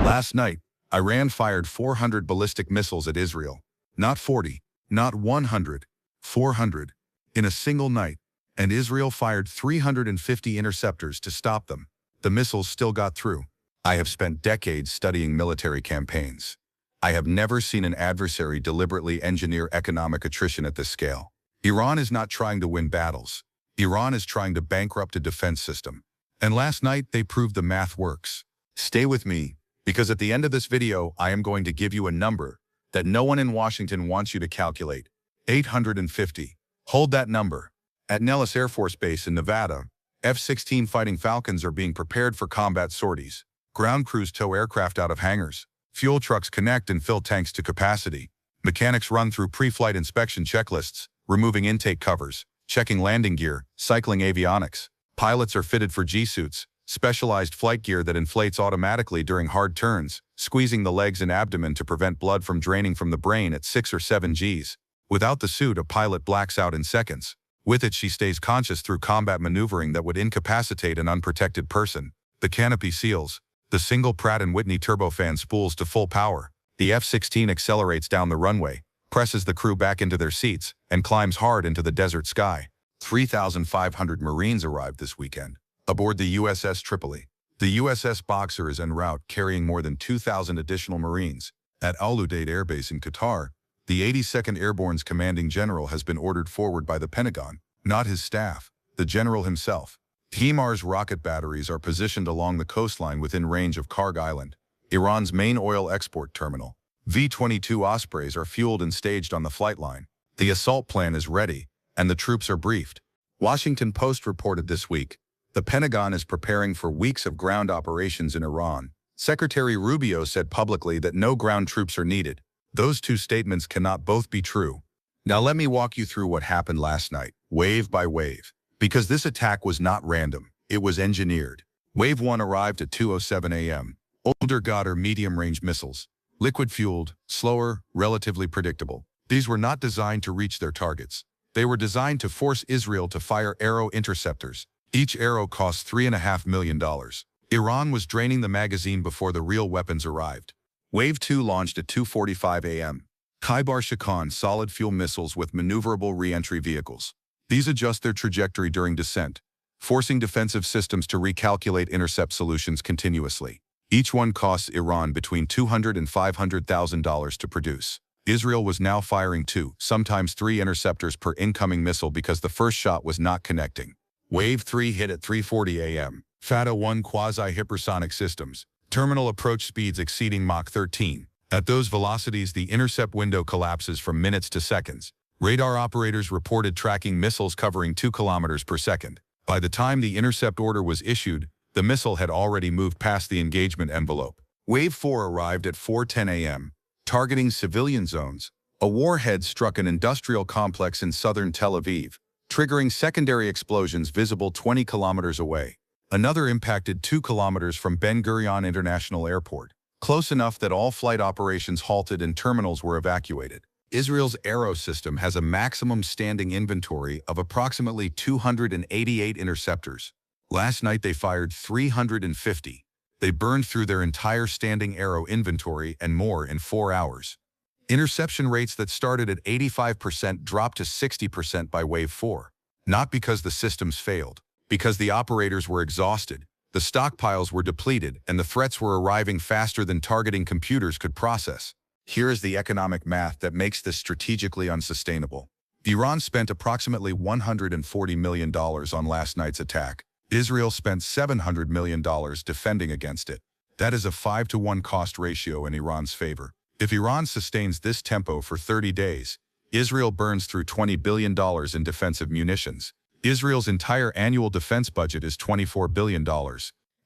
Last night, Iran fired 400 ballistic missiles at Israel. Not 40, not 100, 400, in a single night, and Israel fired 350 interceptors to stop them. The missiles still got through. I have spent decades studying military campaigns. I have never seen an adversary deliberately engineer economic attrition at this scale. Iran is not trying to win battles. Iran is trying to bankrupt a defense system. And last night, they proved the math works. Stay with me, because at the end of this video, I am going to give you a number that no one in Washington wants you to calculate. 850. Hold that number. At Nellis Air Force Base in Nevada, F-16 Fighting Falcons are being prepared for combat sorties. Ground crews tow aircraft out of hangars. Fuel trucks connect and fill tanks to capacity. Mechanics run through pre-flight inspection checklists, removing intake covers, checking landing gear, cycling avionics. Pilots are fitted for G-suits, specialized flight gear that inflates automatically during hard turns, squeezing the legs and abdomen to prevent blood from draining from the brain at 6 or 7 Gs. Without the suit, a pilot blacks out in seconds. With it, she stays conscious through combat maneuvering that would incapacitate an unprotected person. The canopy seals. The single Pratt & Whitney turbofan spools to full power. The F-16 accelerates down the runway, presses the crew back into their seats, and climbs hard into the desert sky. 3,500 Marines arrived this weekend aboard the USS Tripoli. The USS Boxer is en route, carrying more than 2,000 additional Marines. At Al Udeid Air Base in Qatar, the 82nd Airborne's commanding general has been ordered forward by the Pentagon, not his staff, the general himself. HIMARS rocket batteries are positioned along the coastline within range of Kharg Island, Iran's main oil export terminal. V-22 Ospreys are fueled and staged on the flight line. The assault plan is ready, and the troops are briefed. Washington Post reported this week, the Pentagon is preparing for weeks of ground operations in Iran. Secretary Rubio said publicly that no ground troops are needed. Those two statements cannot both be true. Now let me walk you through what happened last night, wave by wave. Because this attack was not random, it was engineered. Wave 1 arrived at 2:07 a.m. Older Ghadr medium-range missiles. Liquid-fueled, slower, relatively predictable. These were not designed to reach their targets. They were designed to force Israel to fire arrow interceptors. Each arrow cost $3.5 million. Iran was draining the magazine before the real weapons arrived. Wave 2 launched at 2:45 a.m. Khaybar Shekan solid-fuel missiles with maneuverable re-entry vehicles. These adjust their trajectory during descent, forcing defensive systems to recalculate intercept solutions continuously. Each one costs Iran between $200,000 and $500,000 to produce. Israel was now firing 2, sometimes 3 interceptors per incoming missile because the first shot was not connecting. Wave 3 hit at 3:40 a.m. Fattah 1 quasi-hypersonic systems. Terminal approach speeds exceeding Mach 13. At those velocities, the intercept window collapses from minutes to seconds. Radar operators reported tracking missiles covering 2 kilometers per second. By the time the intercept order was issued, the missile had already moved past the engagement envelope. Wave 4 arrived at 4:10 a.m. Targeting civilian zones, a warhead struck an industrial complex in southern Tel Aviv, triggering secondary explosions visible 20 kilometers away. Another impacted 2 kilometers from Ben Gurion International Airport, close enough that all flight operations halted and terminals were evacuated. Israel's Arrow system has a maximum standing inventory of approximately 288 interceptors. Last night they fired 350. They burned through their entire standing Arrow inventory and more in 4 hours. Interception rates that started at 85% dropped to 60% by Wave 4. Not because the systems failed, because the operators were exhausted, the stockpiles were depleted, and the threats were arriving faster than targeting computers could process. Here is the economic math that makes this strategically unsustainable. Iran spent approximately $140 million on last night's attack. Israel spent $700 million defending against it. That is a 5-to-1 cost ratio in Iran's favor. If Iran sustains this tempo for 30 days, Israel burns through $20 billion in defensive munitions. Israel's entire annual defense budget is $24 billion.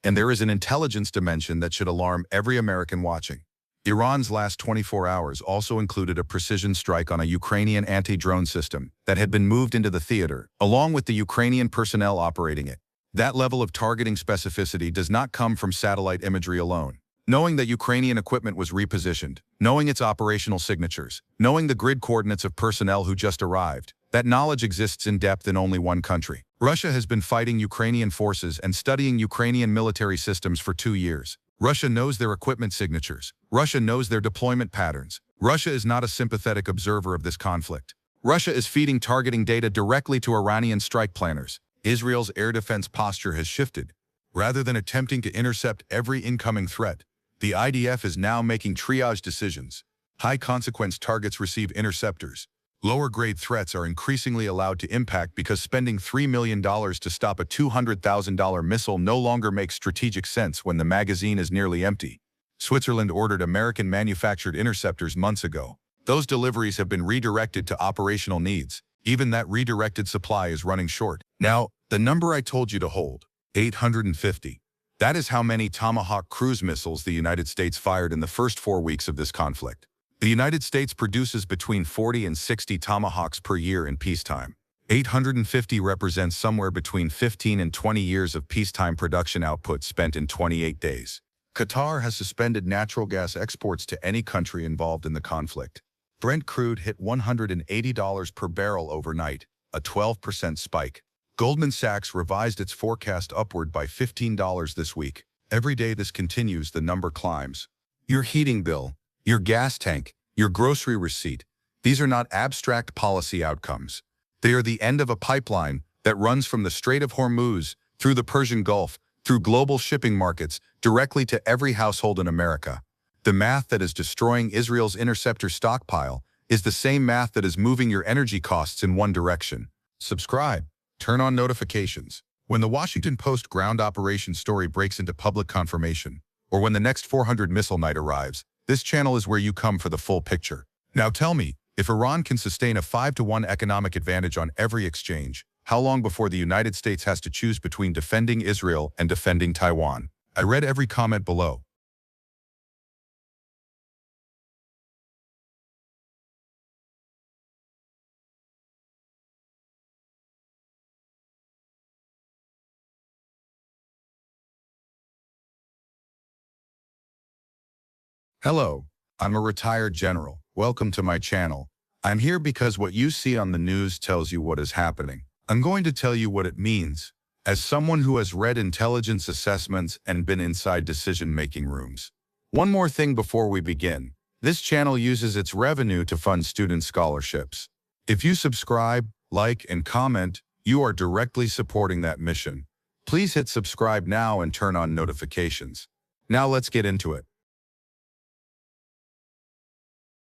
And there is an intelligence dimension that should alarm every American watching. Iran's last 24 hours also included a precision strike on a Ukrainian anti-drone system that had been moved into the theater, along with the Ukrainian personnel operating it. That level of targeting specificity does not come from satellite imagery alone. Knowing that Ukrainian equipment was repositioned, knowing its operational signatures, knowing the grid coordinates of personnel who just arrived, that knowledge exists in depth in only one country. Russia has been fighting Ukrainian forces and studying Ukrainian military systems for 2 years. Russia knows their equipment signatures. Russia knows their deployment patterns. Russia is not a sympathetic observer of this conflict. Russia is feeding targeting data directly to Iranian strike planners. Israel's air defense posture has shifted. Rather than attempting to intercept every incoming threat, the IDF is now making triage decisions. High-consequence targets receive interceptors. Lower-grade threats are increasingly allowed to impact because spending $3 million to stop a $200,000 missile no longer makes strategic sense when the magazine is nearly empty. Switzerland ordered American-manufactured interceptors months ago. Those deliveries have been redirected to operational needs. Even that redirected supply is running short. Now, the number I told you to hold, 850. That is how many Tomahawk cruise missiles the United States fired in the first 4 weeks of this conflict. The United States produces between 40 and 60 Tomahawks per year in peacetime. 850 represents somewhere between 15 and 20 years of peacetime production output spent in 28 days. Qatar has suspended natural gas exports to any country involved in the conflict. Brent crude hit $180 per barrel overnight, a 12% spike. Goldman Sachs revised its forecast upward by $15 this week. Every day this continues, the number climbs. Your heating bill, your gas tank, your grocery receipt, these are not abstract policy outcomes. They are the end of a pipeline that runs from the Strait of Hormuz, through the Persian Gulf, through global shipping markets, directly to every household in America. The math that is destroying Israel's Interceptor stockpile is the same math that is moving your energy costs in one direction. Subscribe. Turn on notifications. When the Washington Post ground operations story breaks into public confirmation, or when the next 400 missile night arrives, this channel is where you come for the full picture. Now tell me, if Iran can sustain a 5-to-1 economic advantage on every exchange, how long before the United States has to choose between defending Israel and defending Taiwan? I read every comment below. Hello, I'm a retired general. Welcome to my channel. I'm here because what you see on the news tells you what is happening. I'm going to tell you what it means, as someone who has read intelligence assessments and been inside decision-making rooms. One more thing before we begin. This channel uses its revenue to fund student scholarships. If you subscribe, like, and comment, you are directly supporting that mission. Please hit subscribe now and turn on notifications. Now let's get into it.